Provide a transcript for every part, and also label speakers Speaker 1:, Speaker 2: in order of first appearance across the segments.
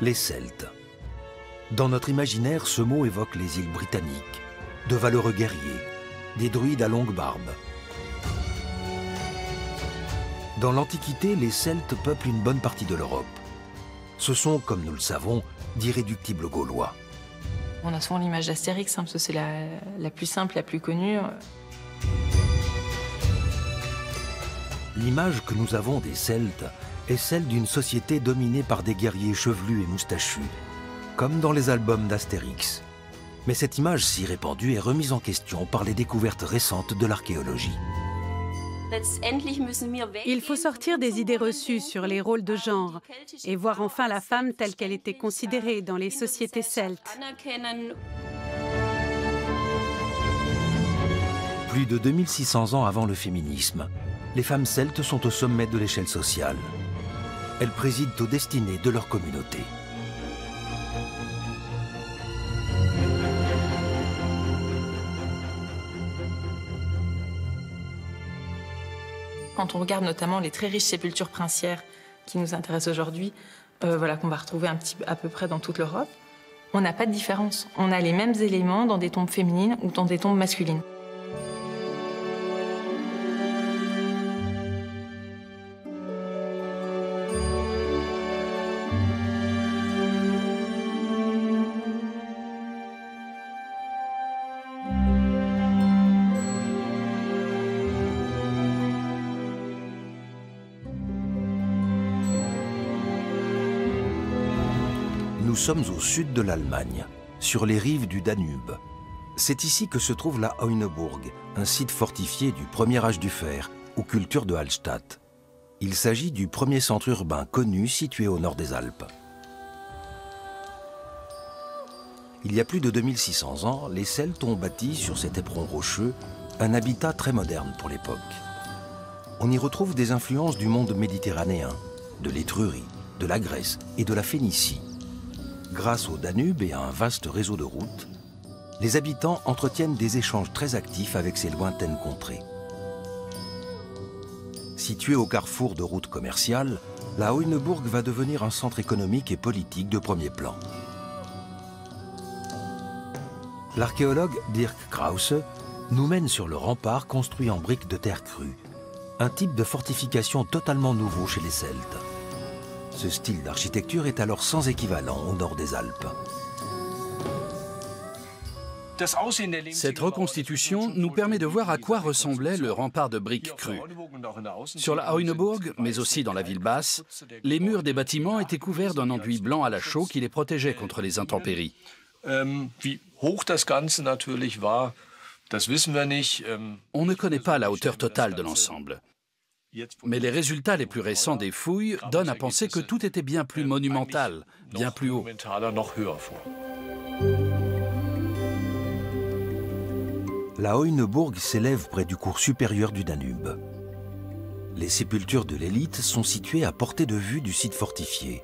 Speaker 1: Les Celtes. Dans notre imaginaire, ce mot évoque les îles britanniques, de valeureux guerriers, des druides à longue barbe. Dans l'Antiquité, les Celtes peuplent une bonne partie de l'Europe. Ce sont, comme nous le savons, d'irréductibles Gaulois.
Speaker 2: On a souvent l'image d'Astérix, parce que c'est la plus simple, la plus connue.
Speaker 1: L'image que nous avons des Celtes est celle d'une société dominée par des guerriers chevelus et moustachus, comme dans les albums d'Astérix. Mais cette image si répandue est remise en question par les découvertes récentes de l'archéologie.
Speaker 3: Il faut sortir des idées reçues sur les rôles de genre et voir enfin la femme telle qu'elle était considérée dans les sociétés celtes.
Speaker 1: Plus de 2600 ans avant le féminisme, les femmes celtes sont au sommet de l'échelle sociale. Elles président aux destinées de leur communauté.
Speaker 2: Quand on regarde notamment les très riches sépultures princières qui nous intéressent aujourd'hui, voilà, qu'on va retrouver à peu près dans toute l'Europe, on n'a pas de différence. On a les mêmes éléments dans des tombes féminines ou dans des tombes masculines.
Speaker 1: Nous sommes au sud de l'Allemagne, sur les rives du Danube. C'est ici que se trouve la Heuneburg, un site fortifié du premier âge du fer, ou culture de Hallstatt. Il s'agit du premier centre urbain connu situé au nord des Alpes. Il y a plus de 2600 ans, les Celtes ont bâti sur cet éperon rocheux un habitat très moderne pour l'époque. On y retrouve des influences du monde méditerranéen, de l'Étrurie, de la Grèce et de la Phénicie. Grâce au Danube et à un vaste réseau de routes, les habitants entretiennent des échanges très actifs avec ces lointaines contrées. Située au carrefour de routes commerciales, la Heuneburg va devenir un centre économique et politique de premier plan. L'archéologue Dirk Krause nous mène sur le rempart construit en briques de terre crue, un type de fortification totalement nouveau chez les Celtes. Ce style d'architecture est alors sans équivalent au nord des Alpes.
Speaker 4: Cette reconstitution nous permet de voir à quoi ressemblait le rempart de briques crues. Sur la Heuneburg, mais aussi dans la ville basse, les murs des bâtiments étaient couverts d'un enduit blanc à la chaux qui les protégeait contre les intempéries. On ne connaît pas la hauteur totale de l'ensemble. Mais les résultats les plus récents des fouilles donnent à penser que tout était bien plus monumental, bien plus haut.
Speaker 1: La Heuneburg s'élève près du cours supérieur du Danube. Les sépultures de l'élite sont situées à portée de vue du site fortifié.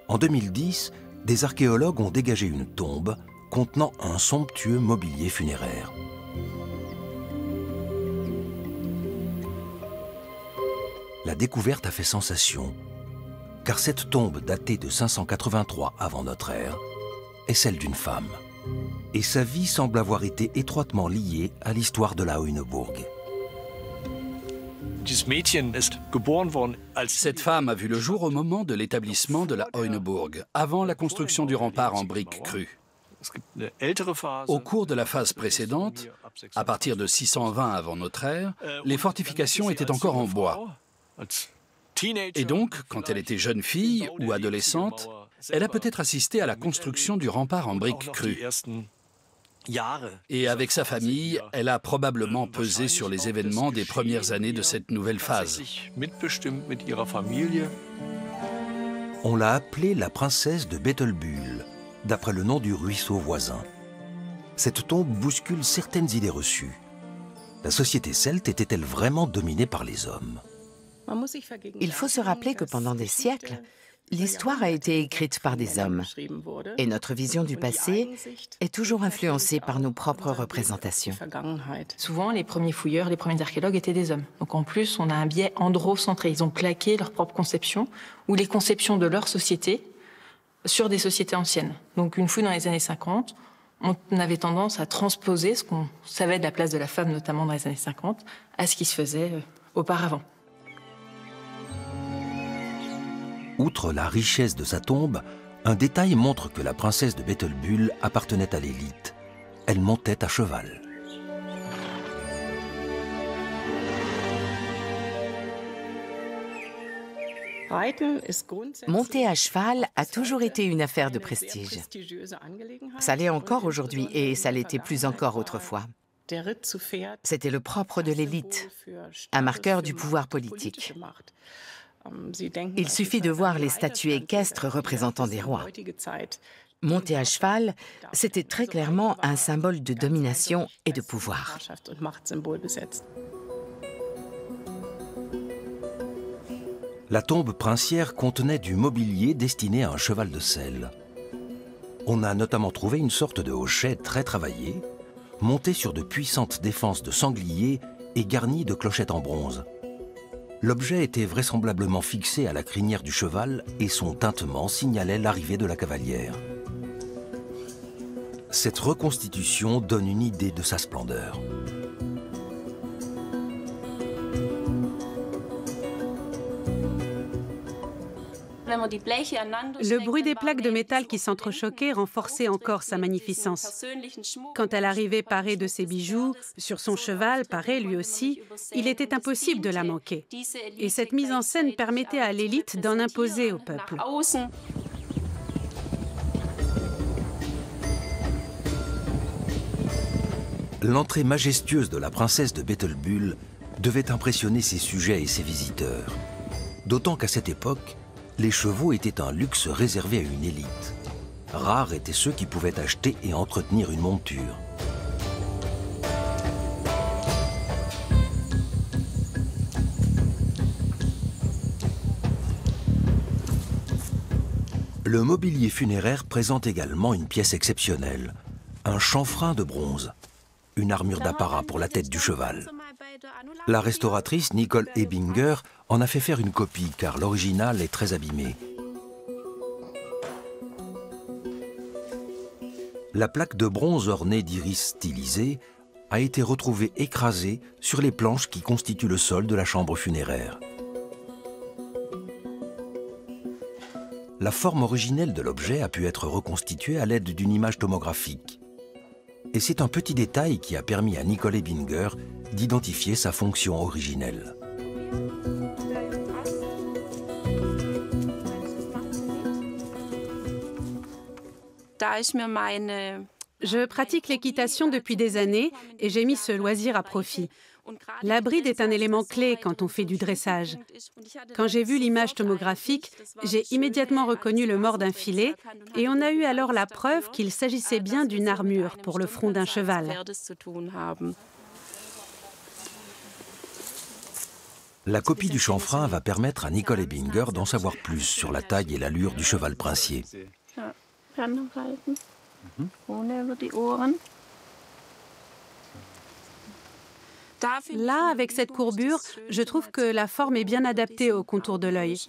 Speaker 1: En 2010, des archéologues ont dégagé une tombe contenant un somptueux mobilier funéraire. La découverte a fait sensation, car cette tombe datée de 583 avant notre ère est celle d'une femme. Et sa vie semble avoir été étroitement liée à l'histoire de la Heuneburg.
Speaker 4: Cette femme a vu le jour au moment de l'établissement de la Heuneburg, avant la construction du rempart en briques crues. Au cours de la phase précédente, à partir de 620 avant notre ère, les fortifications étaient encore en bois. Et donc, quand elle était jeune fille ou adolescente, elle a peut-être assisté à la construction du rempart en briques crues. Et avec sa famille, elle a probablement pesé sur les événements des premières années de cette nouvelle phase.
Speaker 1: On l'a appelée la princesse de Bethelbühl, d'après le nom du ruisseau voisin. Cette tombe bouscule certaines idées reçues. La société celte était-elle vraiment dominée par les hommes ?
Speaker 5: Il faut se rappeler que pendant des siècles, l'histoire a été écrite par des hommes. Et notre vision du passé est toujours influencée par nos propres représentations.
Speaker 2: Souvent, les premiers fouilleurs, les premiers archéologues étaient des hommes. Donc en plus, on a un biais androcentré. Ils ont plaqué leur propre conception, ou les conceptions de leur société, sur des sociétés anciennes. Donc une fois dans les années 50, on avait tendance à transposer ce qu'on savait de la place de la femme, notamment dans les années 50, à ce qui se faisait auparavant.
Speaker 1: Outre la richesse de sa tombe, un détail montre que la princesse de Bethelbühl appartenait à l'élite. Elle montait à cheval.
Speaker 5: Monter à cheval a toujours été une affaire de prestige. Ça l'est encore aujourd'hui et ça l'était plus encore autrefois. C'était le propre de l'élite, un marqueur du pouvoir politique. Il suffit de voir les statues équestres représentant des rois. Monter à cheval, c'était très clairement un symbole de domination et de pouvoir.
Speaker 1: La tombe princière contenait du mobilier destiné à un cheval de selle. On a notamment trouvé une sorte de hochet très travaillé, monté sur de puissantes défenses de sanglier et garni de clochettes en bronze. L'objet était vraisemblablement fixé à la crinière du cheval et son tintement signalait l'arrivée de la cavalière. Cette reconstitution donne une idée de sa splendeur.
Speaker 3: Le bruit des plaques de métal qui s'entrechoquaient renforçait encore sa magnificence. Quand elle arrivait parée de ses bijoux, sur son cheval, paré lui aussi, il était impossible de la manquer. Et cette mise en scène permettait à l'élite d'en imposer au peuple.
Speaker 1: L'entrée majestueuse de la princesse de Bethelbühl devait impressionner ses sujets et ses visiteurs. D'autant qu'à cette époque, les chevaux étaient un luxe réservé à une élite. Rares étaient ceux qui pouvaient acheter et entretenir une monture. Le mobilier funéraire présente également une pièce exceptionnelle, un chanfrein de bronze, une armure d'apparat pour la tête du cheval. La restauratrice Nicole Ebinger en a fait faire une copie car l'original est très abîmé. La plaque de bronze ornée d'iris stylisés a été retrouvée écrasée sur les planches qui constituent le sol de la chambre funéraire. La forme originelle de l'objet a pu être reconstituée à l'aide d'une image tomographique. Et c'est un petit détail qui a permis à Nicole Ebinger d'identifier sa fonction originelle.
Speaker 3: Je pratique l'équitation depuis des années et j'ai mis ce loisir à profit. La bride est un élément clé quand on fait du dressage. Quand j'ai vu l'image tomographique, j'ai immédiatement reconnu le mors d'un filet et on a eu alors la preuve qu'il s'agissait bien d'une armure pour le front d'un cheval.
Speaker 1: La copie du chanfrein va permettre à Nicole Ebinger d'en savoir plus sur la taille et l'allure du cheval princier.
Speaker 3: Là, avec cette courbure, je trouve que la forme est bien adaptée au contour de l'œil.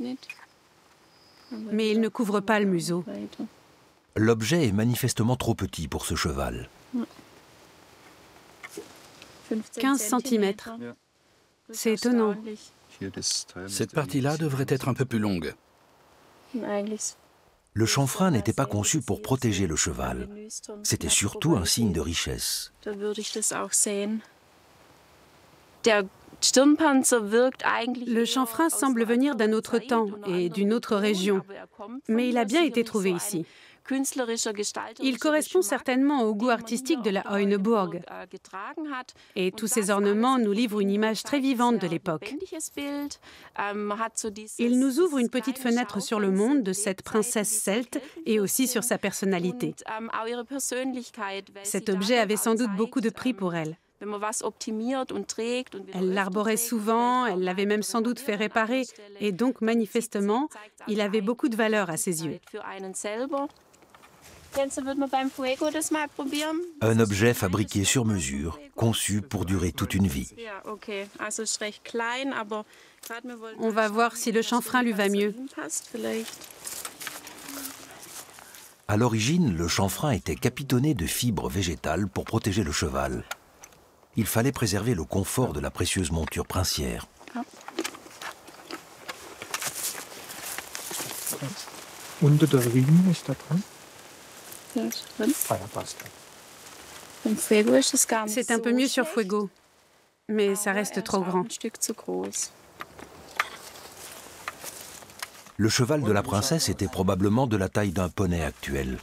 Speaker 3: Mais il ne couvre pas le museau.
Speaker 1: L'objet est manifestement trop petit pour ce cheval.
Speaker 3: 15 cm. C'est étonnant.
Speaker 4: Cette partie-là devrait être un peu plus longue.
Speaker 1: Le chanfrein n'était pas conçu pour protéger le cheval. C'était surtout un signe de richesse.
Speaker 3: Le chanfrein semble venir d'un autre temps et d'une autre région, mais il a bien été trouvé ici. Il correspond certainement au goût artistique de la Heuneburg. Et tous ces ornements nous livrent une image très vivante de l'époque. Il nous ouvre une petite fenêtre sur le monde de cette princesse celte et aussi sur sa personnalité. Cet objet avait sans doute beaucoup de prix pour elle. Elle l'arborait souvent, elle l'avait même sans doute fait réparer, et donc manifestement, il avait beaucoup de valeur à ses yeux.
Speaker 1: Un objet fabriqué sur mesure, conçu pour durer toute une vie.
Speaker 3: On va voir si le chanfrein lui va mieux.
Speaker 1: À l'origine, le chanfrein était capitonné de fibres végétales pour protéger le cheval. Il fallait préserver le confort de la précieuse monture princière.
Speaker 6: Unter der Riemen ist da dran?
Speaker 3: C'est un peu mieux sur Fuego, mais ça reste trop grand.
Speaker 1: Le cheval de la princesse était probablement de la taille d'un poney actuel.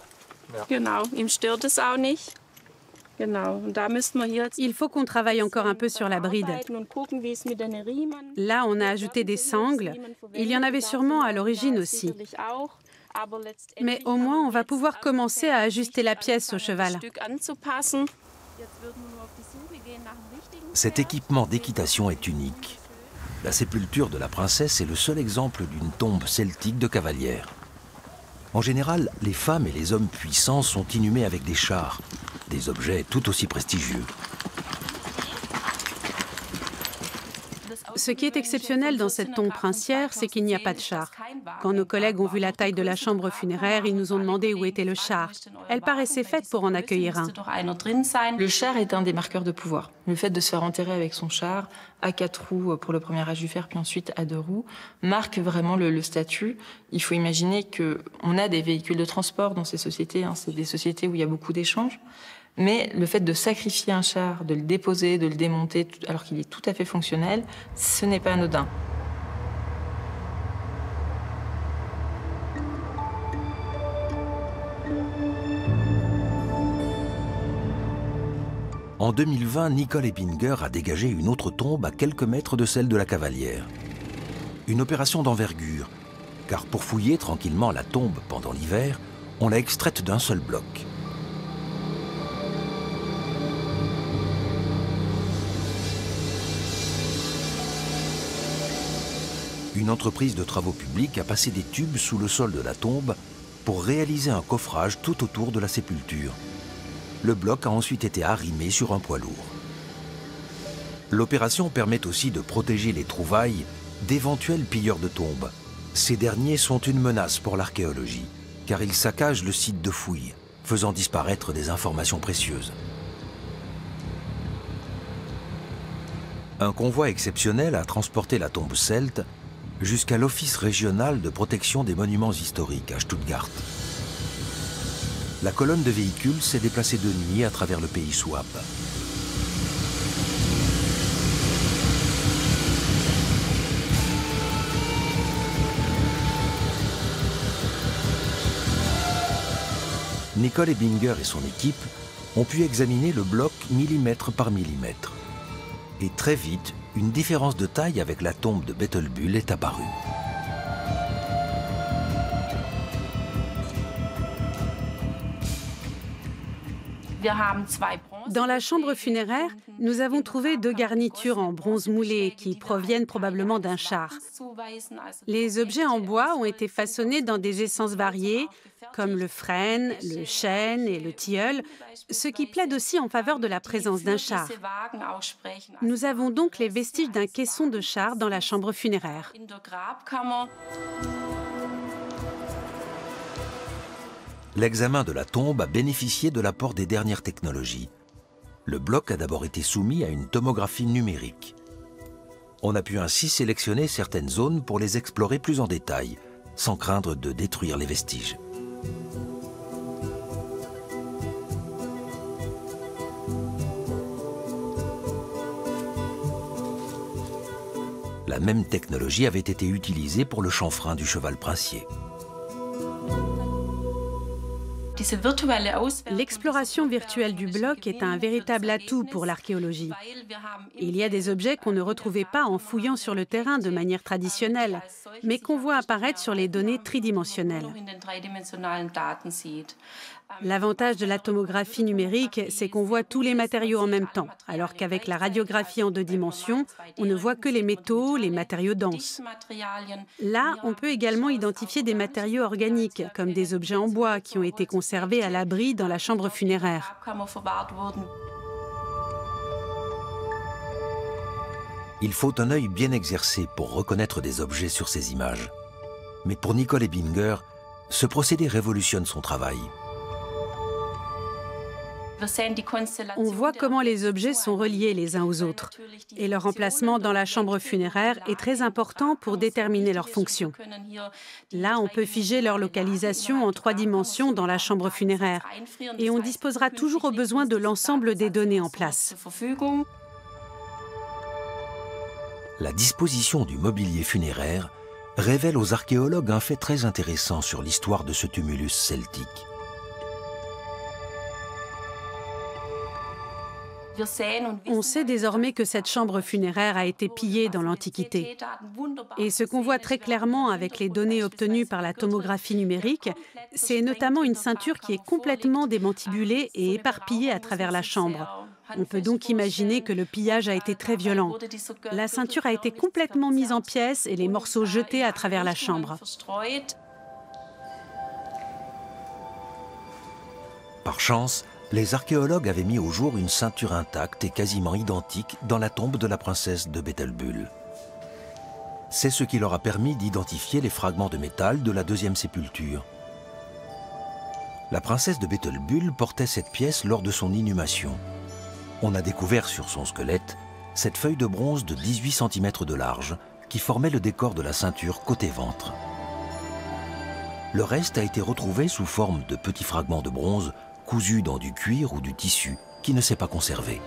Speaker 3: Il faut qu'on travaille encore un peu sur la bride. Là, on a ajouté des sangles. Il y en avait sûrement à l'origine aussi. Mais au moins, on va pouvoir commencer à ajuster la pièce au cheval.
Speaker 1: Cet équipement d'équitation est unique. La sépulture de la princesse est le seul exemple d'une tombe celtique de cavalière. En général, les femmes et les hommes puissants sont inhumés avec des chars, des objets tout aussi prestigieux.
Speaker 3: Ce qui est exceptionnel dans cette tombe princière, c'est qu'il n'y a pas de char. Quand nos collègues ont vu la taille de la chambre funéraire, ils nous ont demandé où était le char. Elle paraissait faite pour en accueillir un.
Speaker 2: Le char est un des marqueurs de pouvoir. Le fait de se faire enterrer avec son char, à 4 roues pour le premier âge du fer, puis ensuite à 2 roues, marque vraiment le statut. Il faut imaginer qu'on a des véhicules de transport dans ces sociétés. C'est des sociétés où il y a beaucoup d'échanges. Mais le fait de sacrifier un char, de le déposer, de le démonter, alors qu'il est tout à fait fonctionnel, ce n'est pas anodin.
Speaker 1: En 2020, Nicole Ebinger a dégagé une autre tombe à quelques mètres de celle de la cavalière. Une opération d'envergure, car pour fouiller tranquillement la tombe pendant l'hiver, on l'a extraite d'un seul bloc. Une entreprise de travaux publics a passé des tubes sous le sol de la tombe pour réaliser un coffrage tout autour de la sépulture. Le bloc a ensuite été arrimé sur un poids lourd. L'opération permet aussi de protéger les trouvailles d'éventuels pilleurs de tombes. Ces derniers sont une menace pour l'archéologie, car ils saccagent le site de fouilles, faisant disparaître des informations précieuses. Un convoi exceptionnel a transporté la tombe celte jusqu'à l'Office régional de protection des monuments historiques à Stuttgart. La colonne de véhicules s'est déplacée de nuit à travers le pays souabe. Nicole Ebinger et son équipe ont pu examiner le bloc millimètre par millimètre. Et très vite, une différence de taille avec la tombe de Betelbull est apparue.
Speaker 3: Dans la chambre funéraire, nous avons trouvé 2 garnitures en bronze moulé qui proviennent probablement d'un char. Les objets en bois ont été façonnés dans des essences variées, comme le frêne, le chêne et le tilleul, ce qui plaide aussi en faveur de la présence d'un char. Nous avons donc les vestiges d'un caisson de char dans la chambre funéraire.
Speaker 1: L'examen de la tombe a bénéficié de l'apport des dernières technologies. Le bloc a d'abord été soumis à une tomographie numérique. On a pu ainsi sélectionner certaines zones pour les explorer plus en détail, sans craindre de détruire les vestiges. La même technologie avait été utilisée pour le chanfrein du cheval princier.
Speaker 3: L'exploration virtuelle du bloc est un véritable atout pour l'archéologie. Il y a des objets qu'on ne retrouvait pas en fouillant sur le terrain de manière traditionnelle, mais qu'on voit apparaître sur les données tridimensionnelles. L'avantage de la tomographie numérique, c'est qu'on voit tous les matériaux en même temps, alors qu'avec la radiographie en 2 dimensions, on ne voit que les métaux, les matériaux denses. Là, on peut également identifier des matériaux organiques, comme des objets en bois qui ont été conservés à l'abri dans la chambre funéraire.
Speaker 1: Il faut un œil bien exercé pour reconnaître des objets sur ces images. Mais pour Nicole Ebinger, Ce procédé révolutionne son travail.
Speaker 3: On voit comment les objets sont reliés les uns aux autres. Et leur emplacement dans la chambre funéraire est très important pour déterminer leur fonction. Là, on peut figer leur localisation en 3 dimensions dans la chambre funéraire. Et on disposera toujours au besoin de l'ensemble des données en place.
Speaker 1: La disposition du mobilier funéraire révèle aux archéologues un fait très intéressant sur l'histoire de ce tumulus celtique.
Speaker 3: On sait désormais que cette chambre funéraire a été pillée dans l'Antiquité. Et ce qu'on voit très clairement avec les données obtenues par la tomographie numérique, c'est notamment une ceinture qui est complètement démantibulée et éparpillée à travers la chambre. On peut donc imaginer que le pillage a été très violent. La ceinture a été complètement mise en pièces et les morceaux jetés à travers la chambre.
Speaker 1: Par chance, les archéologues avaient mis au jour une ceinture intacte et quasiment identique dans la tombe de la princesse de Bethelbühl. C'est ce qui leur a permis d'identifier les fragments de métal de la deuxième sépulture. La princesse de Bethelbühl portait cette pièce lors de son inhumation. On a découvert sur son squelette cette feuille de bronze de 18 cm de large qui formait le décor de la ceinture côté ventre. Le reste a été retrouvé sous forme de petits fragments de bronze cousus dans du cuir ou du tissu qui ne s'est pas conservé.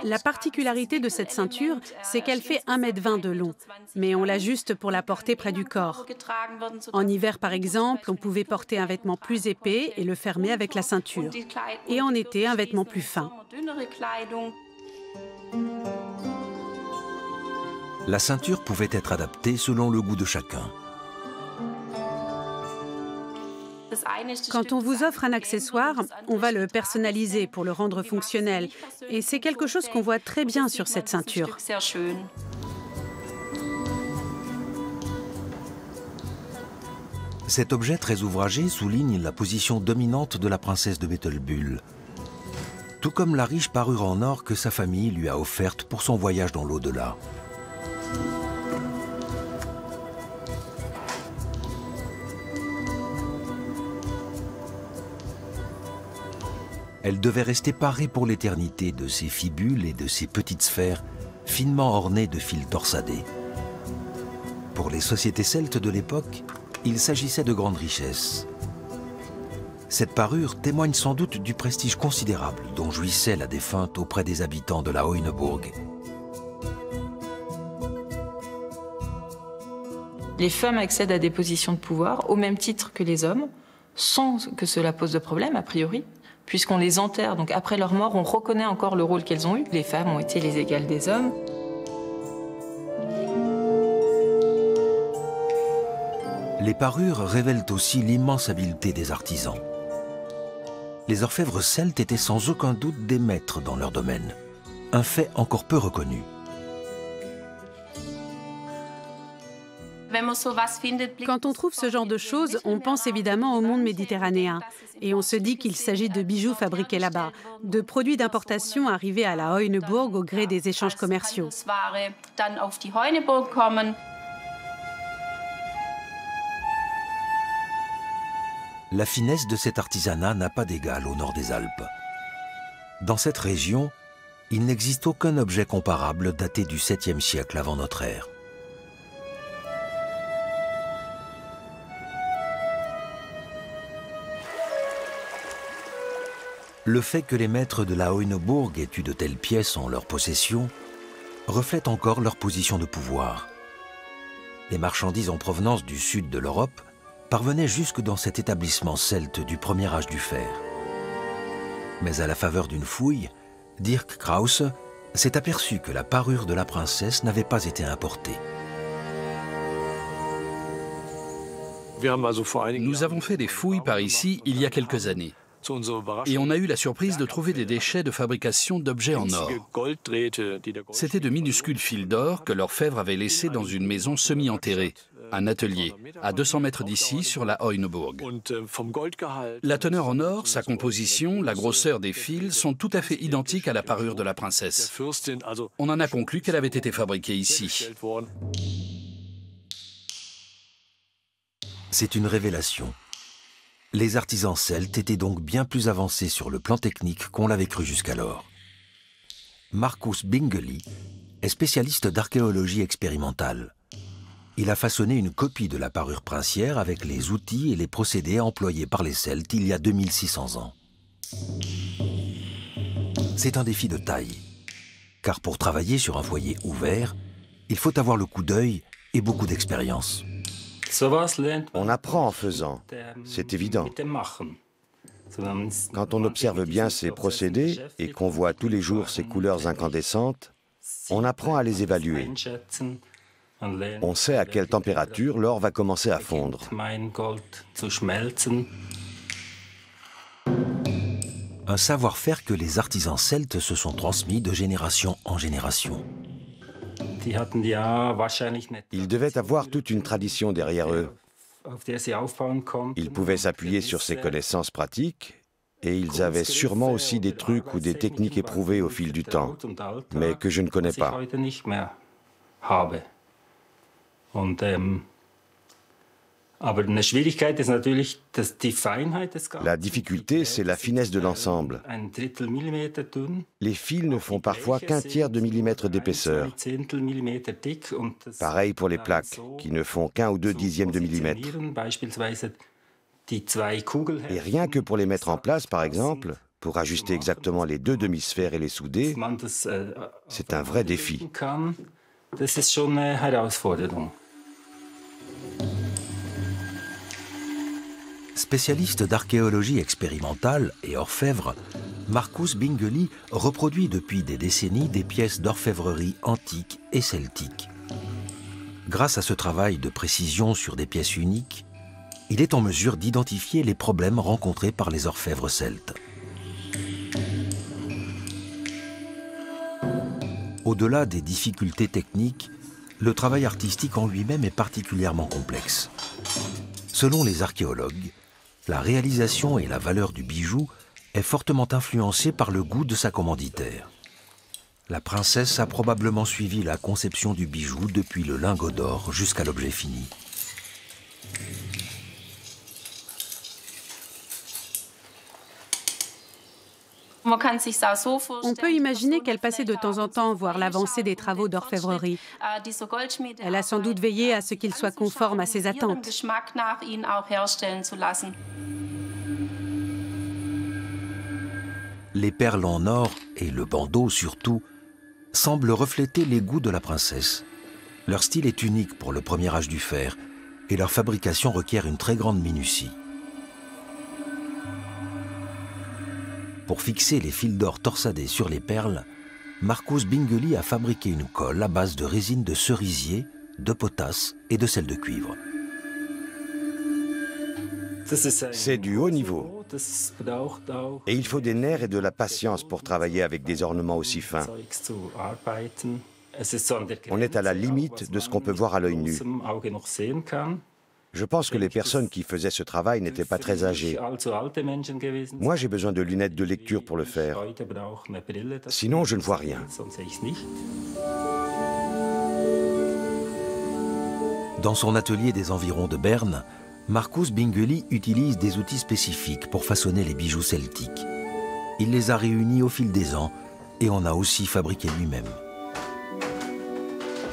Speaker 3: La particularité de cette ceinture, c'est qu'elle fait 1,20 m de long, mais on l'ajuste pour la porter près du corps. En hiver, par exemple, on pouvait porter un vêtement plus épais et le fermer avec la ceinture. Et en été, un vêtement plus fin.
Speaker 1: La ceinture pouvait être adaptée selon le goût de chacun.
Speaker 3: Quand on vous offre un accessoire, on va le personnaliser pour le rendre fonctionnel. Et c'est quelque chose qu'on voit très bien sur cette ceinture.
Speaker 1: Cet objet très ouvragé souligne la position dominante de la princesse de Bethelbühl, tout comme la riche parure en or que sa famille lui a offerte pour son voyage dans l'au-delà. Elle devait rester parée pour l'éternité de ses fibules et de ses petites sphères finement ornées de fils torsadés. Pour les sociétés celtes de l'époque, il s'agissait de grandes richesses. Cette parure témoigne sans doute du prestige considérable dont jouissait la défunte auprès des habitants de la Hoyneburg.
Speaker 2: Les femmes accèdent à des positions de pouvoir au même titre que les hommes, sans que cela pose de problème, a priori, puisqu'on les enterre. Donc après leur mort, on reconnaît encore le rôle qu'elles ont eu. Les femmes ont été les égales des hommes.
Speaker 1: Les parures révèlent aussi l'immense habileté des artisans. Les orfèvres celtes étaient sans aucun doute des maîtres dans leur domaine, un fait encore peu reconnu.
Speaker 3: Quand on trouve ce genre de choses, on pense évidemment au monde méditerranéen. Et on se dit qu'il s'agit de bijoux fabriqués là-bas, de produits d'importation arrivés à la Hoyneburg au gré des échanges commerciaux.
Speaker 1: La finesse de cet artisanat n'a pas d'égal au nord des Alpes. Dans cette région, il n'existe aucun objet comparable daté du 7e siècle avant notre ère. Le fait que les maîtres de la Hoyneburg aient eu de telles pièces en leur possession reflète encore leur position de pouvoir. Les marchandises en provenance du sud de l'Europe parvenaient jusque dans cet établissement celte du premier âge du fer. Mais à la faveur d'une fouille, Dirk Krause s'est aperçu que la parure de la princesse n'avait pas été importée.
Speaker 4: Nous avons fait des fouilles par ici il y a quelques années. Et on a eu la surprise de trouver des déchets de fabrication d'objets en or. C'étaient de minuscules fils d'or que l'orfèvre avait laissés dans une maison semi-enterrée, un atelier, à 200 mètres d'ici, sur la Heuneburg. La teneur en or, sa composition, la grosseur des fils sont tout à fait identiques à la parure de la princesse. On en a conclu qu'elle avait été fabriquée ici.
Speaker 1: C'est une révélation. Les artisans celtes étaient donc bien plus avancés sur le plan technique qu'on l'avait cru jusqu'alors. Marcus Bingeli est spécialiste d'archéologie expérimentale. Il a façonné une copie de la parure princière avec les outils et les procédés employés par les Celtes il y a 2600 ans. C'est un défi de taille, car pour travailler sur un foyer ouvert, il faut avoir le coup d'œil et beaucoup d'expérience.
Speaker 7: On apprend en faisant, c'est évident. Quand on observe bien ces procédés et qu'on voit tous les jours ces couleurs incandescentes, on apprend à les évaluer. On sait à quelle température l'or va commencer à fondre.
Speaker 1: Un savoir-faire que les artisans celtes se sont transmis de génération en génération.
Speaker 7: Ils devaient avoir toute une tradition derrière eux. Ils pouvaient s'appuyer sur ces connaissances pratiques et ils avaient sûrement aussi des trucs ou des techniques éprouvées au fil du temps, mais que je ne connais pas. La difficulté, c'est la finesse de l'ensemble. Les fils ne font parfois qu'un tiers de millimètre d'épaisseur. Pareil pour les plaques, qui ne font qu'un ou deux dixièmes de millimètre. Et rien que pour les mettre en place, par exemple, pour ajuster exactement les deux demi-sphères et les souder, c'est un vrai défi.
Speaker 1: Spécialiste d'archéologie expérimentale et orfèvre, Marcus Bingeli reproduit depuis des décennies des pièces d'orfèvrerie antiques et celtiques. Grâce à ce travail de précision sur des pièces uniques, il est en mesure d'identifier les problèmes rencontrés par les orfèvres celtes. Au-delà des difficultés techniques, le travail artistique en lui-même est particulièrement complexe. Selon les archéologues, la réalisation et la valeur du bijou est fortement influencée par le goût de sa commanditaire. La princesse a probablement suivi la conception du bijou depuis le lingot d'or jusqu'à l'objet fini.
Speaker 3: On peut imaginer qu'elle passait de temps en temps voir l'avancée des travaux d'orfèvrerie. Elle a sans doute veillé à ce qu'ils soient conformes à ses attentes.
Speaker 1: Les perles en or, et le bandeau surtout, semblent refléter les goûts de la princesse. Leur style est unique pour le premier âge du fer, et leur fabrication requiert une très grande minutie. Pour fixer les fils d'or torsadés sur les perles, Marcus Bingeli a fabriqué une colle à base de résine de cerisier, de potasse et de sel de cuivre.
Speaker 7: C'est du haut niveau. Et il faut des nerfs et de la patience pour travailler avec des ornements aussi fins. On est à la limite de ce qu'on peut voir à l'œil nu. Je pense que les personnes qui faisaient ce travail n'étaient pas très âgées. Moi, j'ai besoin de lunettes de lecture pour le faire. Sinon, je ne vois rien.
Speaker 1: Dans son atelier des environs de Berne, Marcus Bingeli utilise des outils spécifiques pour façonner les bijoux celtiques. Il les a réunis au fil des ans et en a aussi fabriqué lui-même.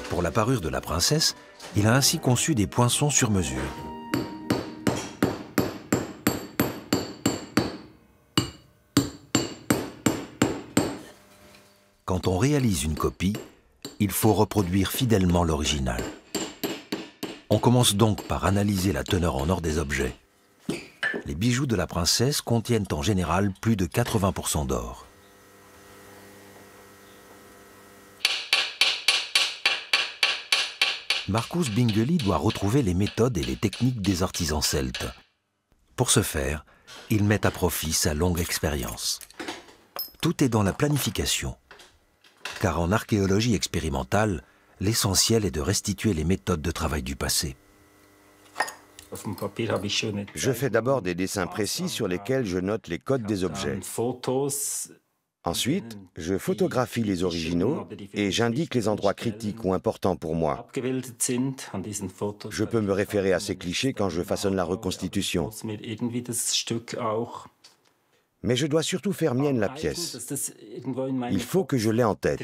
Speaker 1: Pour la parure de la princesse, il a ainsi conçu des poinçons sur mesure. Quand on réalise une copie, il faut reproduire fidèlement l'original. On commence donc par analyser la teneur en or des objets. Les bijoux de la princesse contiennent en général plus de 80% d'or. Marcus Bingeli doit retrouver les méthodes et les techniques des artisans celtes. Pour ce faire, il met à profit sa longue expérience. Tout est dans la planification. Car en archéologie expérimentale, l'essentiel est de restituer les méthodes de travail du passé.
Speaker 7: Je fais d'abord des dessins précis sur lesquels je note les codes des objets. Ensuite, je photographie les originaux et j'indique les endroits critiques ou importants pour moi. Je peux me référer à ces clichés quand je façonne la reconstitution. Mais je dois surtout faire mienne la pièce. Il faut que je l'aie en tête.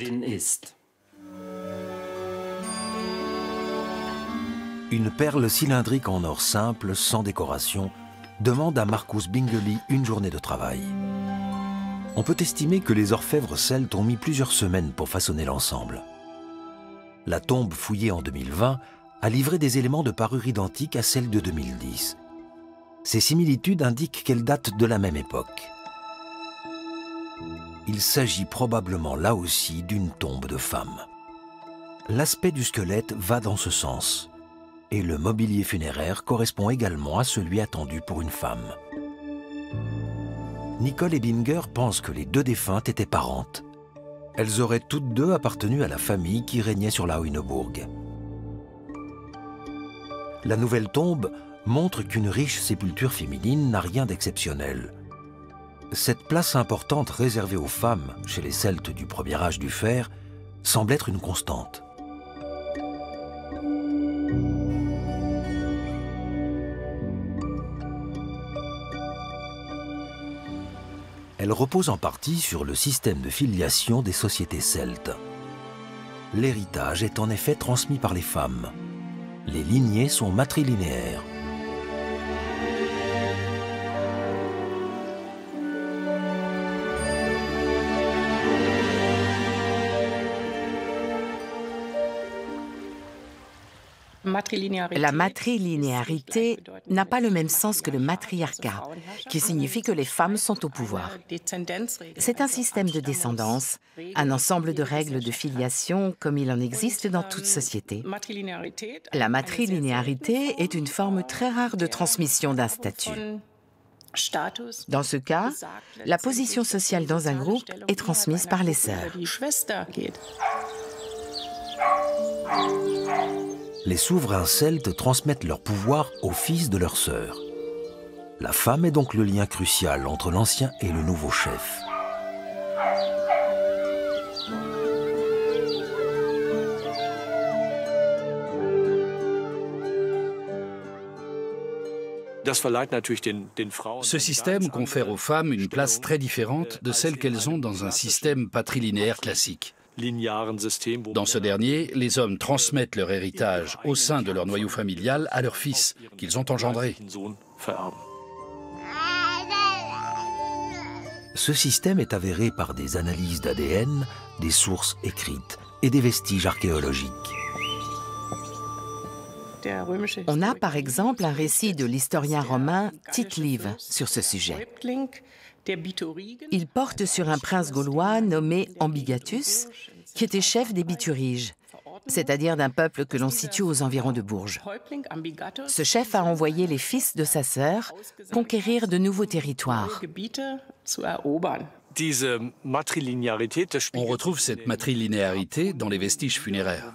Speaker 1: Une perle cylindrique en or simple, sans décoration, demande à Marcus Bingeli une journée de travail. On peut estimer que les orfèvres celtes ont mis plusieurs semaines pour façonner l'ensemble. La tombe fouillée en 2020 a livré des éléments de parure identiques à celle de 2010. Ces similitudes indiquent qu'elle date de la même époque. Il s'agit probablement là aussi d'une tombe de femme. L'aspect du squelette va dans ce sens, et le mobilier funéraire correspond également à celui attendu pour une femme. Nicole Ebinger pense que les deux défuntes étaient parentes. Elles auraient toutes deux appartenu à la famille qui régnait sur la Hoyneburg. La nouvelle tombe montre qu'une riche sépulture féminine n'a rien d'exceptionnel. Cette place importante réservée aux femmes chez les Celtes du premier âge du fer semble être une constante. Elle repose en partie sur le système de filiation des sociétés celtes. L'héritage est en effet transmis par les femmes. Les lignées sont matrilinéaires.
Speaker 5: La matrilinéarité n'a pas le même sens que le matriarcat, qui signifie que les femmes sont au pouvoir. C'est un système de descendance, un ensemble de règles de filiation comme il en existe dans toute société. La matrilinéarité est une forme très rare de transmission d'un statut. Dans ce cas, la position sociale dans un groupe est transmise par les sœurs.
Speaker 1: Les souverains celtes transmettent leur pouvoir aux fils de leurs sœurs. La femme est donc le lien crucial entre l'ancien et le nouveau chef.
Speaker 4: Ce système confère aux femmes une place très différente de celle qu'elles ont dans un système patrilinéaire classique. Dans ce dernier, les hommes transmettent leur héritage au sein de leur noyau familial à leurs fils, qu'ils ont engendrés.
Speaker 1: Ce système est avéré par des analyses d'ADN, des sources écrites et des vestiges archéologiques.
Speaker 5: On a par exemple un récit de l'historien romain Tite-Live sur ce sujet. Il porte sur un prince gaulois nommé Ambigatus, qui était chef des Bituriges, c'est-à-dire d'un peuple que l'on situe aux environs de Bourges. Ce chef a envoyé les fils de sa sœur conquérir de nouveaux territoires.
Speaker 4: On retrouve cette matrilinéarité dans les vestiges funéraires.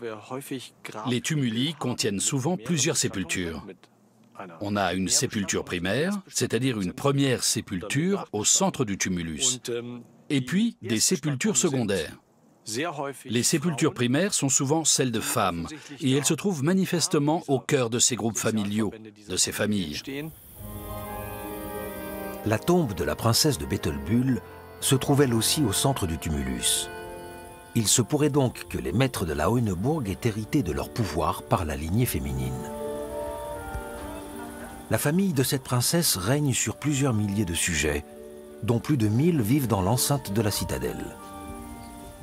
Speaker 4: Les tumuli contiennent souvent plusieurs sépultures. On a une sépulture primaire, c'est-à-dire une première sépulture au centre du tumulus, et puis des sépultures secondaires. Les sépultures primaires sont souvent celles de femmes, et elles se trouvent manifestement au cœur de ces groupes familiaux, de ces familles.
Speaker 1: La tombe de la princesse de Bethelbühl se trouve elle aussi au centre du tumulus. Il se pourrait donc que les maîtres de la Hoyneburg aient hérité de leur pouvoir par la lignée féminine. La famille de cette princesse règne sur plusieurs milliers de sujets, dont plus de 1000 vivent dans l'enceinte de la citadelle.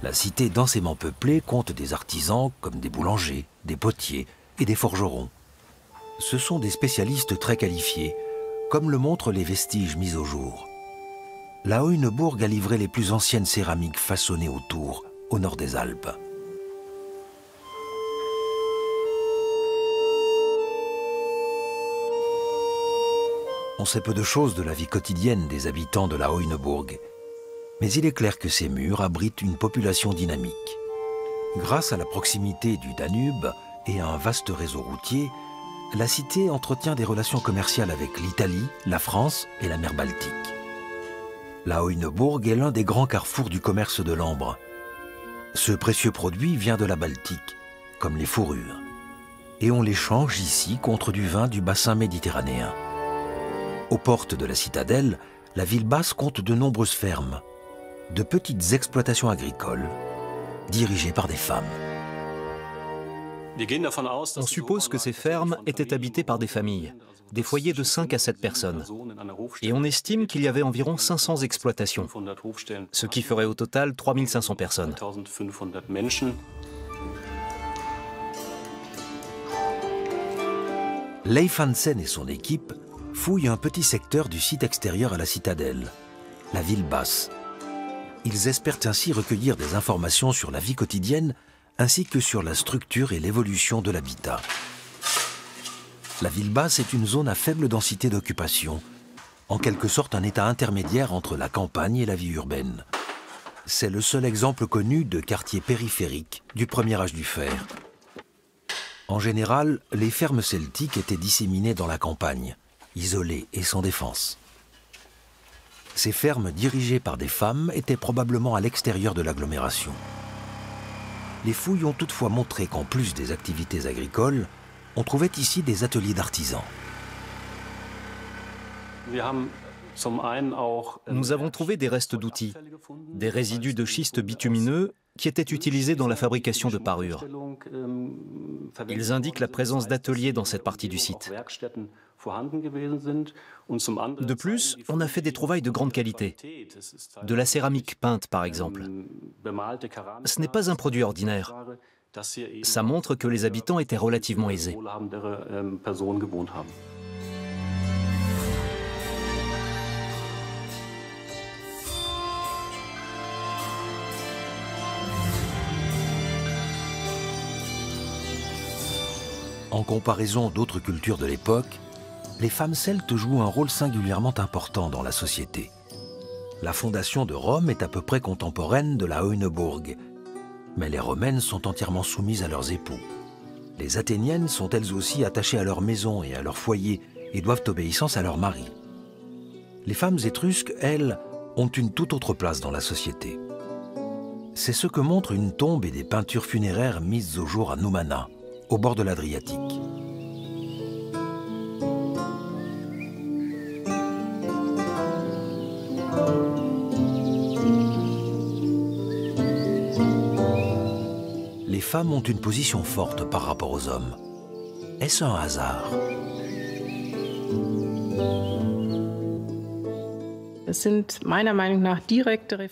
Speaker 1: La cité densément peuplée compte des artisans comme des boulangers, des potiers et des forgerons. Ce sont des spécialistes très qualifiés, comme le montrent les vestiges mis au jour. La Hoyneburg a livré les plus anciennes céramiques façonnées autour, au nord des Alpes. On sait peu de choses de la vie quotidienne des habitants de la Hoyneburg, mais il est clair que ces murs abritent une population dynamique. Grâce à la proximité du Danube et à un vaste réseau routier, la cité entretient des relations commerciales avec l'Italie, la France et la mer Baltique. La Hoyneburg est l'un des grands carrefours du commerce de l'ambre. Ce précieux produit vient de la Baltique, comme les fourrures. Et on l'échange ici contre du vin du bassin méditerranéen. Aux portes de la citadelle, la ville basse compte de nombreuses fermes, de petites exploitations agricoles, dirigées par des femmes.
Speaker 8: On suppose que ces fermes étaient habitées par des familles, des foyers de 5 à 7 personnes. Et on estime qu'il y avait environ 500 exploitations, ce qui ferait au total 3500 personnes.
Speaker 1: Leif Hansen et son équipe fouillent un petit secteur du site extérieur à la citadelle, la ville basse. Ils espèrent ainsi recueillir des informations sur la vie quotidienne ainsi que sur la structure et l'évolution de l'habitat. La ville basse est une zone à faible densité d'occupation, en quelque sorte un état intermédiaire entre la campagne et la vie urbaine. C'est le seul exemple connu de quartier périphérique du premier âge du fer. En général, les fermes celtiques étaient disséminées dans la campagne, isolées et sans défense. Ces fermes dirigées par des femmes étaient probablement à l'extérieur de l'agglomération. Les fouilles ont toutefois montré qu'en plus des activités agricoles, on trouvait ici des ateliers d'artisans.
Speaker 8: Nous avons trouvé des restes d'outils, des résidus de schiste bitumineux qui étaient utilisés dans la fabrication de parures. Ils indiquent la présence d'ateliers dans cette partie du site. De plus, on a fait des trouvailles de grande qualité. De la céramique peinte, par exemple. Ce n'est pas un produit ordinaire. Ça montre que les habitants étaient relativement aisés.
Speaker 1: En comparaison d'autres cultures de l'époque, les femmes celtes jouent un rôle singulièrement important dans la société. La fondation de Rome est à peu près contemporaine de la Hoyneburg, mais les Romaines sont entièrement soumises à leurs époux. Les Athéniennes sont elles aussi attachées à leur maison et à leur foyer et doivent obéissance à leur mari. Les femmes étrusques, elles, ont une toute autre place dans la société. C'est ce que montrent une tombe et des peintures funéraires mises au jour à Noumana, au bord de l'Adriatique. Les femmes ont une position forte par rapport aux hommes. Est-ce un hasard?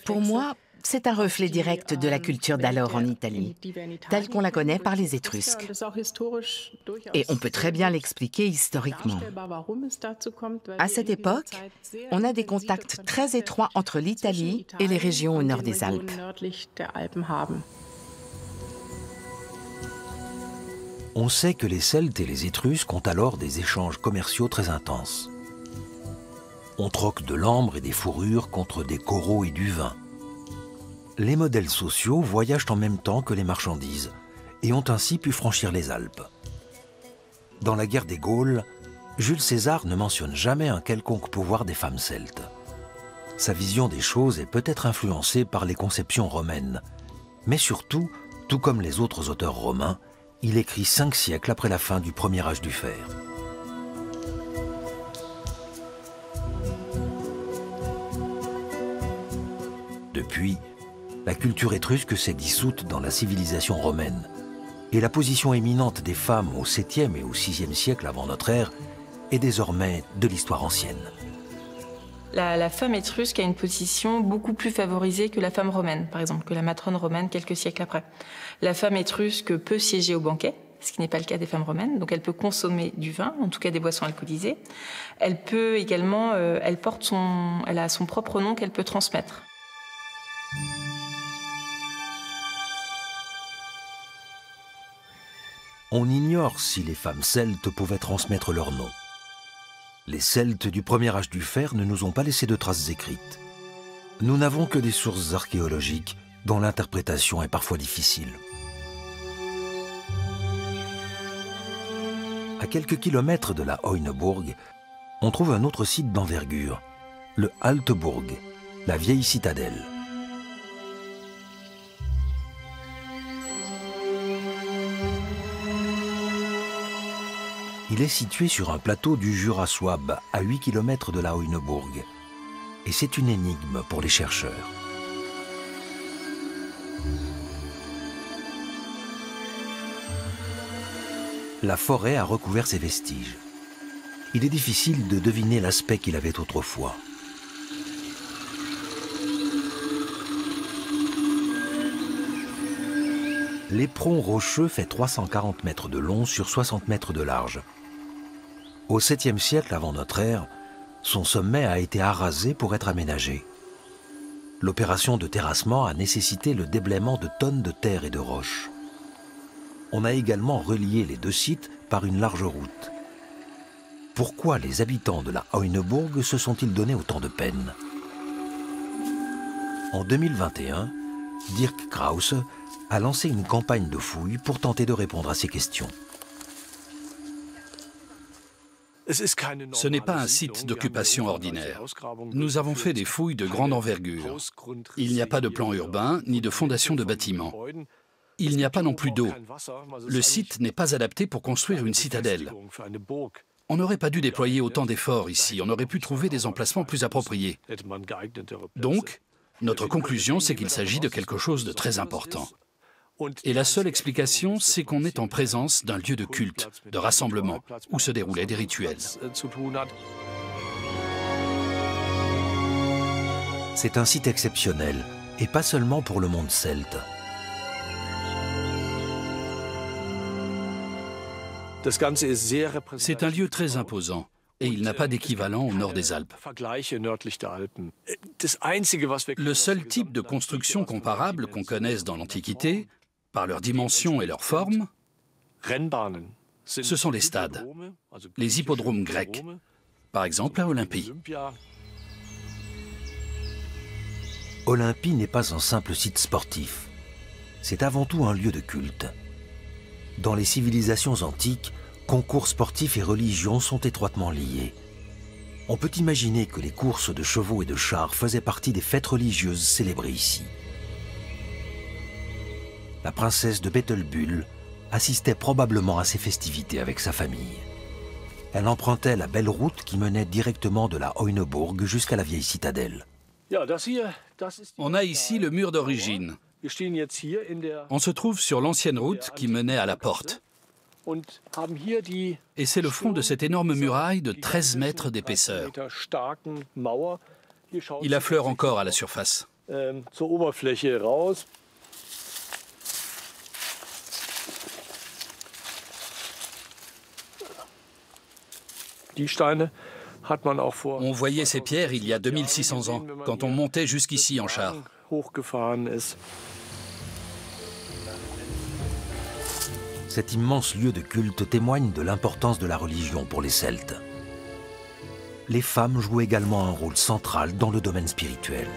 Speaker 5: Pour moi, c'est un reflet direct de la culture d'alors en Italie, telle qu'on la connaît par les Étrusques. Et on peut très bien l'expliquer historiquement. À cette époque, on a des contacts très étroits entre l'Italie et les régions au nord des Alpes.
Speaker 1: On sait que les Celtes et les Étrusques ont alors des échanges commerciaux très intenses. On troque de l'ambre et des fourrures contre des coraux et du vin. Les modèles sociaux voyagent en même temps que les marchandises et ont ainsi pu franchir les Alpes. Dans la guerre des Gaules, Jules César ne mentionne jamais un quelconque pouvoir des femmes celtes. Sa vision des choses est peut-être influencée par les conceptions romaines, mais surtout, tout comme les autres auteurs romains, il écrit 5 siècles après la fin du premier âge du fer. Depuis, la culture étrusque s'est dissoute dans la civilisation romaine, et la position éminente des femmes au 7e et au 6e siècle avant notre ère est désormais de l'histoire ancienne.
Speaker 2: La femme étrusque a une position beaucoup plus favorisée que la femme romaine, par exemple, que la matrone romaine quelques siècles après. La femme étrusque peut siéger au banquet, ce qui n'est pas le cas des femmes romaines, donc elle peut consommer du vin, en tout cas des boissons alcoolisées. Elle peut également, elle a son propre nom qu'elle peut transmettre.
Speaker 1: On ignore si les femmes celtes pouvaient transmettre leur nom. Les Celtes du premier âge du fer ne nous ont pas laissé de traces écrites. Nous n'avons que des sources archéologiques dont l'interprétation est parfois difficile. À quelques kilomètres de la Heuneburg, on trouve un autre site d'envergure, le Alteburg, la vieille citadelle. Il est situé sur un plateau du Jura souabe, à 8 km de la Heuneburg. Et c'est une énigme pour les chercheurs. La forêt a recouvert ses vestiges. Il est difficile de deviner l'aspect qu'il avait autrefois. L'éperon rocheux fait 340 mètres de long sur 60 mètres de large. Au 7e siècle avant notre ère, son sommet a été arasé pour être aménagé. L'opération de terrassement a nécessité le déblaiement de tonnes de terre et de roches. On a également relié les deux sites par une large route. Pourquoi les habitants de la Heuneburg se sont-ils donné autant de peine? En 2021, Dirk Krause a lancé une campagne de fouilles pour tenter de répondre à ces questions.
Speaker 4: Ce n'est pas un site d'occupation ordinaire. Nous avons fait des fouilles de grande envergure. Il n'y a pas de plan urbain ni de fondation de bâtiment. Il n'y a pas non plus d'eau. Le site n'est pas adapté pour construire une citadelle. On n'aurait pas dû déployer autant d'efforts ici. On aurait pu trouver des emplacements plus appropriés. Donc, notre conclusion, c'est qu'il s'agit de quelque chose de très important. Et la seule explication, c'est qu'on est en présence d'un lieu de culte, de rassemblement, où se déroulaient des rituels.
Speaker 1: C'est un site exceptionnel, et pas seulement pour le monde celte.
Speaker 4: C'est un lieu très imposant, et il n'a pas d'équivalent au nord des Alpes. Le seul type de construction comparable qu'on connaisse dans l'Antiquité, par leurs dimensions et leurs formes, ce sont les stades, les hippodromes grecs, par exemple à Olympie.
Speaker 1: Olympie n'est pas un simple site sportif, c'est avant tout un lieu de culte. Dans les civilisations antiques, concours sportifs et religion sont étroitement liés. On peut imaginer que les courses de chevaux et de chars faisaient partie des fêtes religieuses célébrées ici. La princesse de Bettelbühl assistait probablement à ces festivités avec sa famille. Elle empruntait la belle route qui menait directement de la Heuneburg jusqu'à la vieille citadelle.
Speaker 4: On a ici le mur d'origine. On se trouve sur l'ancienne route qui menait à la porte. Et c'est le fond de cette énorme muraille de 13 mètres d'épaisseur. Il affleure encore à la surface. On voyait ces pierres il y a 2600 ans, quand on montait jusqu'ici en char.
Speaker 1: Cet immense lieu de culte témoigne de l'importance de la religion pour les Celtes. Les femmes jouent également un rôle central dans le domaine spirituel.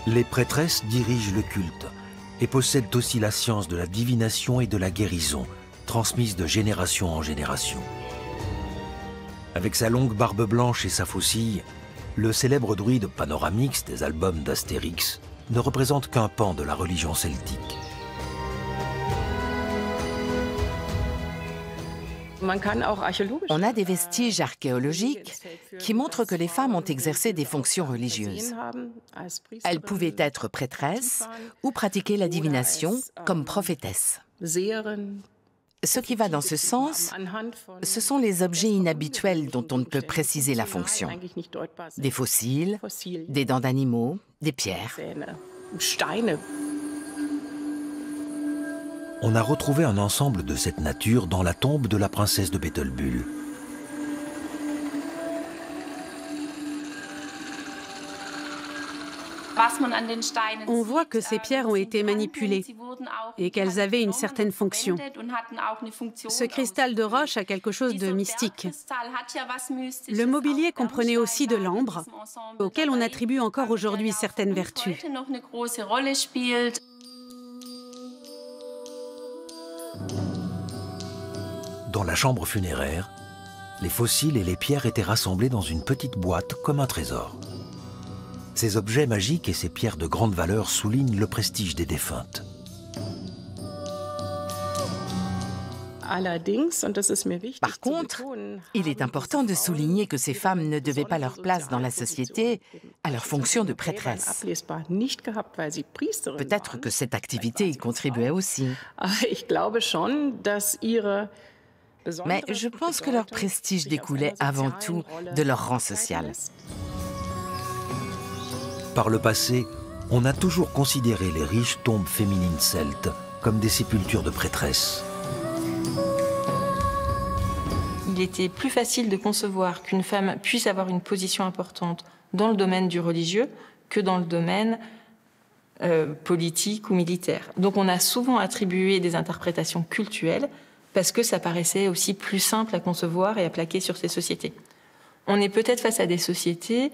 Speaker 1: Les prêtresses dirigent le culte et possèdent aussi la science de la divination et de la guérison, transmise de génération en génération. Avec sa longue barbe blanche et sa faucille, le célèbre druide Panoramix des albums d'Astérix ne représente qu'un pan de la religion celtique.
Speaker 5: On a des vestiges archéologiques qui montrent que les femmes ont exercé des fonctions religieuses. Elles pouvaient être prêtresses ou pratiquer la divination comme prophétesses. Ce qui va dans ce sens, ce sont les objets inhabituels dont on ne peut préciser la fonction. Des fossiles, des dents d'animaux, des pierres.
Speaker 1: On a retrouvé un ensemble de cette nature dans la tombe de la princesse de Bettelbühl.
Speaker 3: On voit que ces pierres ont été manipulées et qu'elles avaient une certaine fonction. Ce cristal de roche a quelque chose de mystique. Le mobilier comprenait aussi de l'ambre, auquel on attribue encore aujourd'hui certaines vertus.
Speaker 1: Dans la chambre funéraire, les fossiles et les pierres étaient rassemblés dans une petite boîte comme un trésor. Ces objets magiques et ces pierres de grande valeur soulignent le prestige des défuntes.
Speaker 5: Par contre, il est important de souligner que ces femmes ne devaient pas leur place dans la société à leur fonction de prêtresse. Peut-être que cette activité y contribuait aussi. Mais je pense que leur prestige découlait avant tout de leur rang social.
Speaker 1: Par le passé, on a toujours considéré les riches tombes féminines celtes comme des sépultures de prêtresses.
Speaker 2: Il était plus facile de concevoir qu'une femme puisse avoir une position importante dans le domaine du religieux que dans le domaine politique ou militaire. Donc on a souvent attribué des interprétations cultuelles parce que ça paraissait aussi plus simple à concevoir et à plaquer sur ces sociétés. On est peut-être face à des sociétés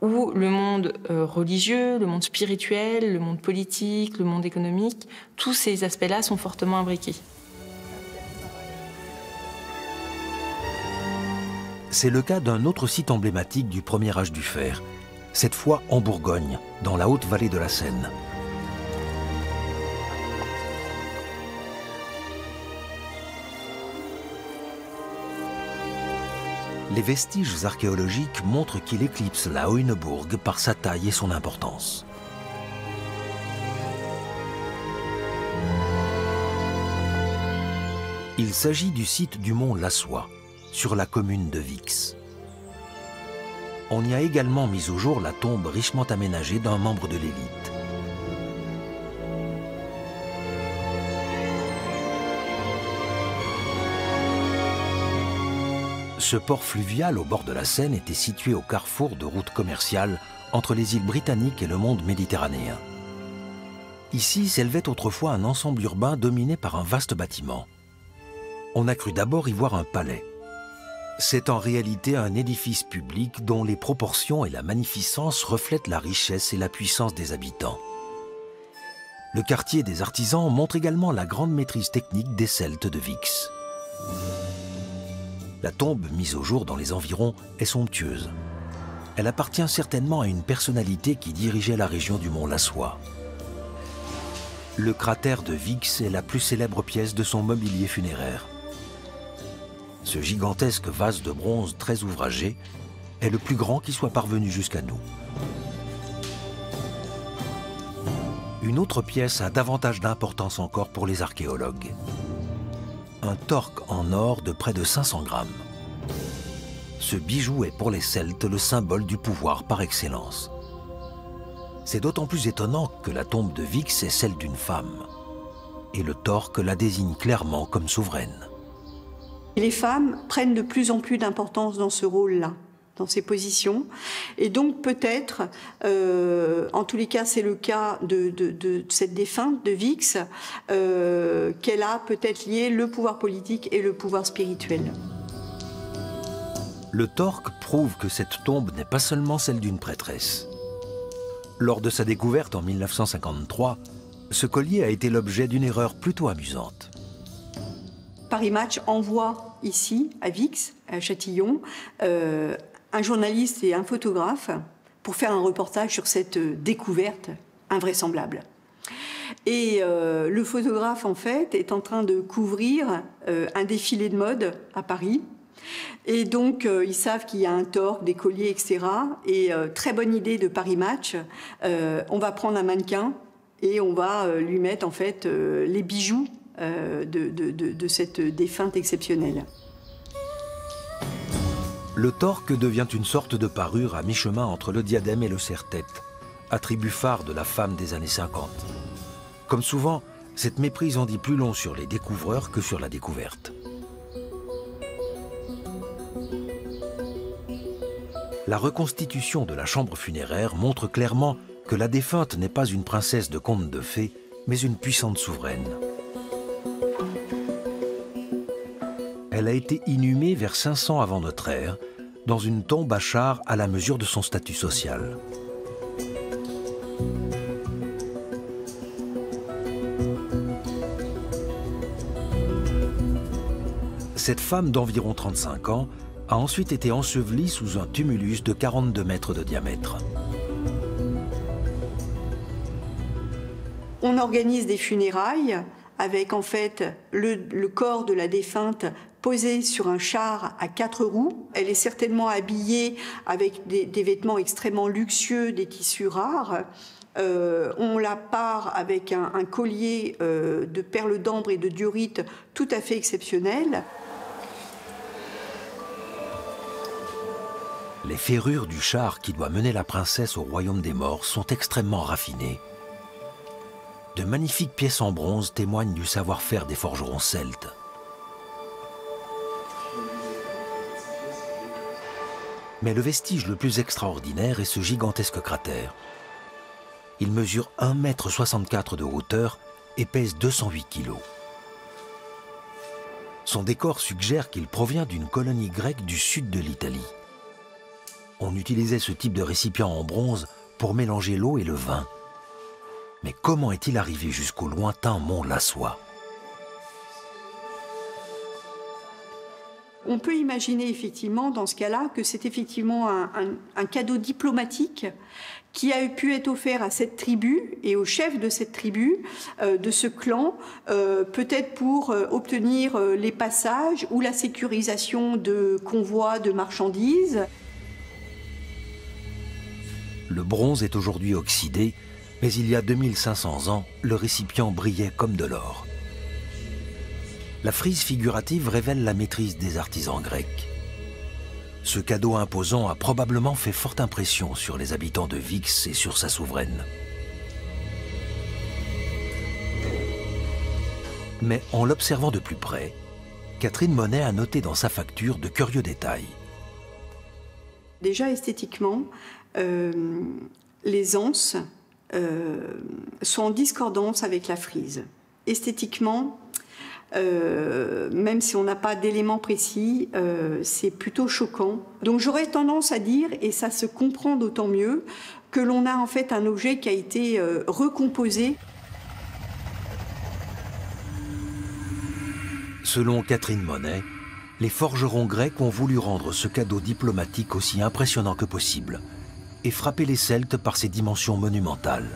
Speaker 2: où le monde religieux, le monde spirituel, le monde politique, le monde économique, tous ces aspects-là sont fortement imbriqués.
Speaker 1: C'est le cas d'un autre site emblématique du premier âge du fer, cette fois en Bourgogne, dans la haute vallée de la Seine. Les vestiges archéologiques montrent qu'il éclipse la Hohenburg par sa taille et son importance. Il s'agit du site du mont Lassois, sur la commune de Vix. On y a également mis au jour la tombe richement aménagée d'un membre de l'élite. Ce port fluvial au bord de la Seine était situé au carrefour de routes commerciales entre les îles britanniques et le monde méditerranéen. Ici s'élevait autrefois un ensemble urbain dominé par un vaste bâtiment. On a cru d'abord y voir un palais. C'est en réalité un édifice public dont les proportions et la magnificence reflètent la richesse et la puissance des habitants. Le quartier des artisans montre également la grande maîtrise technique des Celtes de Vix. La tombe mise au jour dans les environs est somptueuse. Elle appartient certainement à une personnalité qui dirigeait la région du mont Lassois. Le cratère de Vix est la plus célèbre pièce de son mobilier funéraire. Ce gigantesque vase de bronze très ouvragé est le plus grand qui soit parvenu jusqu'à nous. Une autre pièce a davantage d'importance encore pour les archéologues. Un torque en or de près de 500 grammes. Ce bijou est pour les Celtes le symbole du pouvoir par excellence. C'est d'autant plus étonnant que la tombe de Vix est celle d'une femme. Et le torque la désigne clairement comme souveraine.
Speaker 9: Les femmes prennent de plus en plus d'importance dans ce rôle-là, dans ces positions. Et donc peut-être, en tous les cas c'est le cas de cette défunte de Vix, qu'elle a peut-être lié le pouvoir politique et le pouvoir spirituel.
Speaker 1: Le torque prouve que cette tombe n'est pas seulement celle d'une prêtresse. Lors de sa découverte en 1953, ce collier a été l'objet d'une erreur plutôt amusante.
Speaker 9: Paris Match envoie ici, à Vix, à Châtillon, un journaliste et un photographe pour faire un reportage sur cette découverte invraisemblable. Et le photographe, en fait, est en train de couvrir un défilé de mode à Paris. Et donc, ils savent qu'il y a un torque, des colliers, etc. Et très bonne idée de Paris Match, on va prendre un mannequin et on va lui mettre, en fait, les bijoux de cette défunte exceptionnelle.
Speaker 1: Le torque devient une sorte de parure à mi-chemin entre le diadème et le serre-tête, attribut phare de la femme des années 50. Comme souvent, cette méprise en dit plus long sur les découvreurs que sur la découverte. La reconstitution de la chambre funéraire montre clairement que la défunte n'est pas une princesse de conte de fées, mais une puissante souveraine. Elle a été inhumée vers 500 avant notre ère, dans une tombe à char à la mesure de son statut social. Cette femme d'environ 35 ans a ensuite été ensevelie sous un tumulus de 42 mètres de diamètre.
Speaker 9: On organise des funérailles avec en fait le corps de la défunte posé sur un char à 4 roues. Elle est certainement habillée avec des vêtements extrêmement luxueux, des tissus rares. On la pare avec un collier de perles d'ambre et de diorite tout à fait exceptionnel.
Speaker 1: Les ferrures du char qui doit mener la princesse au royaume des morts sont extrêmement raffinées. De magnifiques pièces en bronze témoignent du savoir-faire des forgerons celtes. Mais le vestige le plus extraordinaire est ce gigantesque cratère. Il mesure 1,64 m de hauteur et pèse 208 kg. Son décor suggère qu'il provient d'une colonie grecque du sud de l'Italie. On utilisait ce type de récipient en bronze pour mélanger l'eau et le vin. Mais comment est-il arrivé jusqu'au lointain mont Lassois?
Speaker 9: On peut imaginer effectivement dans ce cas-là que c'est effectivement un cadeau diplomatique qui a pu être offert à cette tribu et au chef de cette tribu, de ce clan, peut-être pour obtenir les passages ou la sécurisation de convois de marchandises.
Speaker 1: Le bronze est aujourd'hui oxydé, mais il y a 2500 ans, le récipient brillait comme de l'or. La frise figurative révèle la maîtrise des artisans grecs. Ce cadeau imposant a probablement fait forte impression sur les habitants de Vix et sur sa souveraine. Mais en l'observant de plus près, Catherine Monet a noté dans sa facture de curieux détails.
Speaker 9: Déjà esthétiquement, les anses sont en discordance avec la frise. Esthétiquement, même si on n'a pas d'éléments précis, c'est plutôt choquant. Donc j'aurais tendance à dire, et ça se comprend d'autant mieux, que l'on a en fait un objet qui a été recomposé.
Speaker 1: Selon Catherine Monet, les forgerons grecs ont voulu rendre ce cadeau diplomatique aussi impressionnant que possible et frapper les Celtes par ses dimensions monumentales.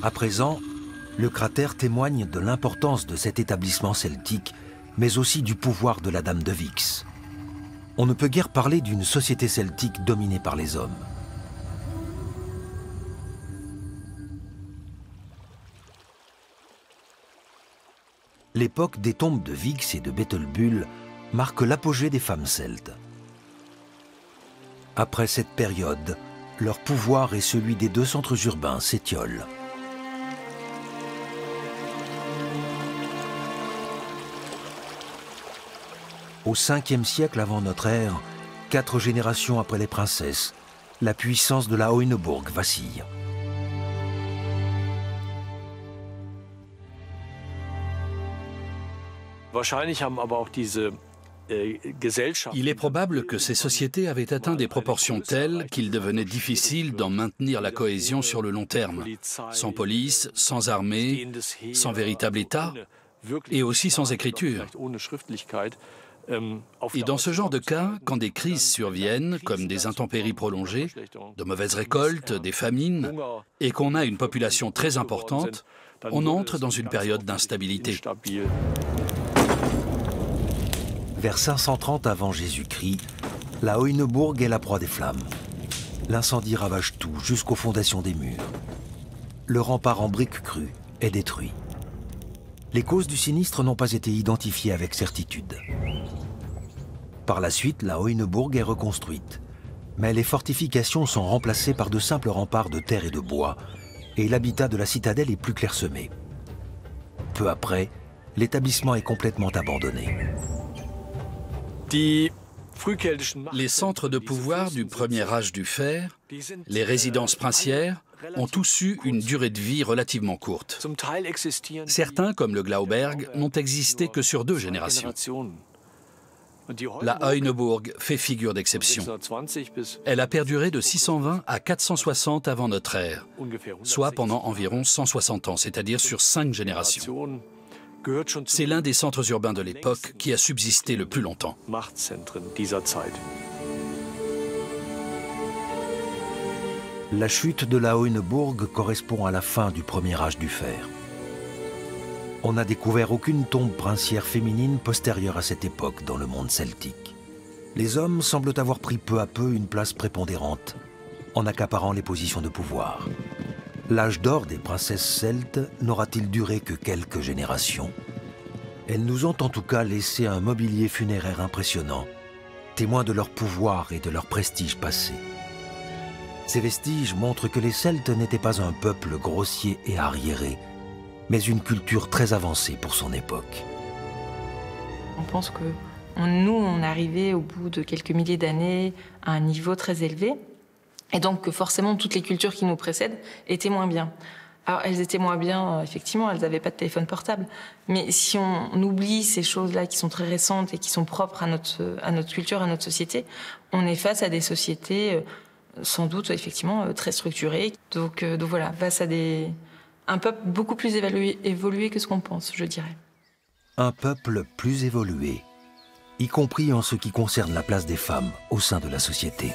Speaker 1: À présent, le cratère témoigne de l'importance de cet établissement celtique, mais aussi du pouvoir de la Dame de Vix. On ne peut guère parler d'une société celtique dominée par les hommes. L'époque des tombes de Vix et de Betelbull marque l'apogée des femmes celtes. Après cette période, leur pouvoir et celui des deux centres urbains s'étiolent. Au 5e siècle avant notre ère, 4 générations après les princesses, la puissance de la Hohenburg vacille.
Speaker 4: Il est probable que ces sociétés avaient atteint des proportions telles qu'il devenait difficile d'en maintenir la cohésion sur le long terme, sans police, sans armée, sans véritable État, et aussi sans écriture. Et dans ce genre de cas, quand des crises surviennent, comme des intempéries prolongées, de mauvaises récoltes, des famines, et qu'on a une population très importante, on entre dans une période d'instabilité.
Speaker 1: Vers 530 avant Jésus-Christ, la Hohenburg est la proie des flammes. L'incendie ravage tout jusqu'aux fondations des murs. Le rempart en briques crues est détruit. Les causes du sinistre n'ont pas été identifiées avec certitude. Par la suite, la Hohenburg est reconstruite. Mais les fortifications sont remplacées par de simples remparts de terre et de bois, et l'habitat de la citadelle est plus clairsemé. Peu après, l'établissement est complètement abandonné.
Speaker 4: Les centres de pouvoir du premier âge du fer, les résidences princières, ont tous eu une durée de vie relativement courte. Certains, comme le Glauberg, n'ont existé que sur 2 générations. La Heuneburg fait figure d'exception. Elle a perduré de 620 à 460 avant notre ère, soit pendant environ 160 ans, c'est-à-dire sur 5 générations. C'est l'un des centres urbains de l'époque qui a subsisté le plus longtemps.
Speaker 1: La chute de la Heuneburg correspond à la fin du premier âge du fer. On n'a découvert aucune tombe princière féminine postérieure à cette époque dans le monde celtique. Les hommes semblent avoir pris peu à peu une place prépondérante, en accaparant les positions de pouvoir. L'âge d'or des princesses celtes n'aura-t-il duré que quelques générations? Elles nous ont en tout cas laissé un mobilier funéraire impressionnant, témoin de leur pouvoir et de leur prestige passé. Ces vestiges montrent que les Celtes n'étaient pas un peuple grossier et arriéré, mais une culture très avancée pour son époque.
Speaker 2: On pense que nous, on arrivait au bout de quelques milliers d'années à un niveau très élevé, et donc que forcément toutes les cultures qui nous précèdent étaient moins bien. Alors elles étaient moins bien, effectivement, elles n'avaient pas de téléphone portable, mais si on oublie ces choses-là qui sont très récentes et qui sont propres à notre culture, à notre société, on est face à des sociétés sans doute effectivement très structurées. Donc voilà, face à un peuple beaucoup plus évolué que ce qu'on pense, je dirais.
Speaker 1: Un peuple plus évolué, y compris en ce qui concerne la place des femmes au sein de la société.